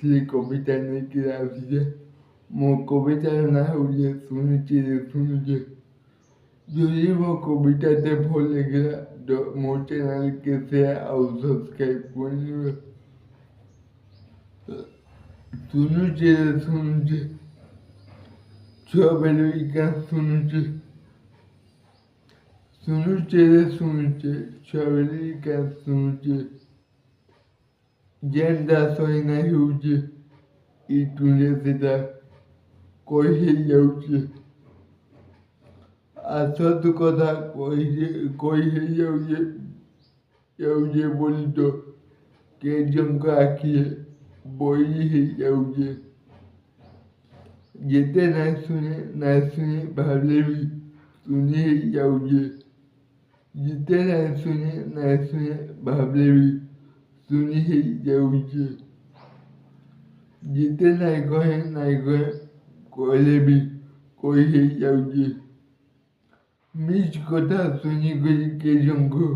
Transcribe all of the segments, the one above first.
ଆସିଥିଲି କବିତା ନେଇକି ଆସିଛେ। ମୋ କବିତାର ନାଁ ହେଉଛି ଶୁଣୁଛି ରେ ଶୁଣୁଛି। ଯଦି ମୋ କବିତାଟେ ଭଲ ଲାଗିଲା ତ ମୋ ଚ୍ୟାନେଲକୁ ସେୟାର ଆଉ ସବସ୍କ୍ରାଇବ୍ କରିନେବେ। ଶୁଣୁଛି ରେ ଶୁଣୁଛି, ଛୁଆବେଳୁ ଏକା ଶୁଣୁଛି। ଶୁଣୁଛି ରେ ଶୁଣୁଛି, ଛୁଆବେଳୁ ଏକା ଶୁଣୁଛି। ଯେନ୍ଟା ସଇନା ହେଉଛି ଇଟୁରେ ସେଟା କହି ହେଇଯାଉଛି। ଆସତୁ କଥା କହି ହେଇଯାଉଛି ବୋଲି ତ କେଜଣଙ୍କ ଆଖିରେ ବହି ହେଇଯାଉଛି। ଯେତେ ନାଇଁ ଶୁଣି ଭାବିଲେ ବି ଶୁଣି ହେଇଯାଉଛି। ଯେତେ ନାଇଁ ଶୁଣି ଭାବିଲେ ବି ଶୁଣି ହେଇଯାଉଛି। ଯେତେ ନାଇଁ କହେ କହିଲେ ବି କହି ହେଇଯାଉଛି। ମିଛ କଥା ଶୁଣିକରି କେଜଣଙ୍କୁ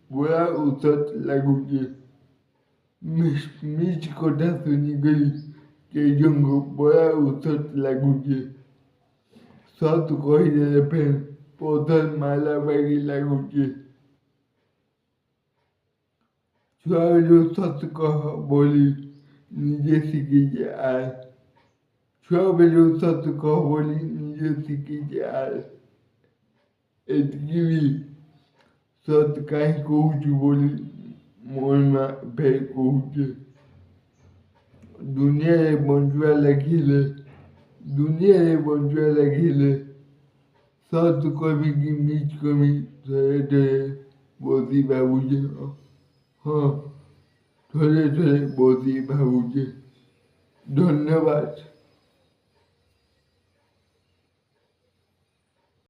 ବଡ଼ା ଉସତ ଲାଗୁଛି। ମିଛ କଥା ଶୁଣିକରି କେଜଣଙ୍କୁ ବଡ଼ା ଉସତ ଲାଗୁଛି। ସତ କହିଦେଲେ ଫେର ପଥର ମାରିଲା ବାଗି ଲାଗୁଛି। ଛୁଆବେଳୁ ସତ କହ ବୋଲି ନିଜେ ଶିଖିଛି ଆର। ଛୁଆବେଳୁ ସତ କହ ବୋଲି ନିଜେ ଶିଖିଛି ଆର। ଏତିକି ବି ସତ କାହିଁ କହୁଛୁ ବୋଲି ମୋର ମା ଫେର କହୁଛି। ଦୁନିଆରେ ବଞ୍ଚିବା ଲାଗିଲେ ସତ କହିବି କି ମିଛ କହିବି ଥରେ ବସି ଭାବୁଛି। ହଁ, ଥରେ ବସି ଭାବୁଛି। ଧନ୍ୟବାଦ।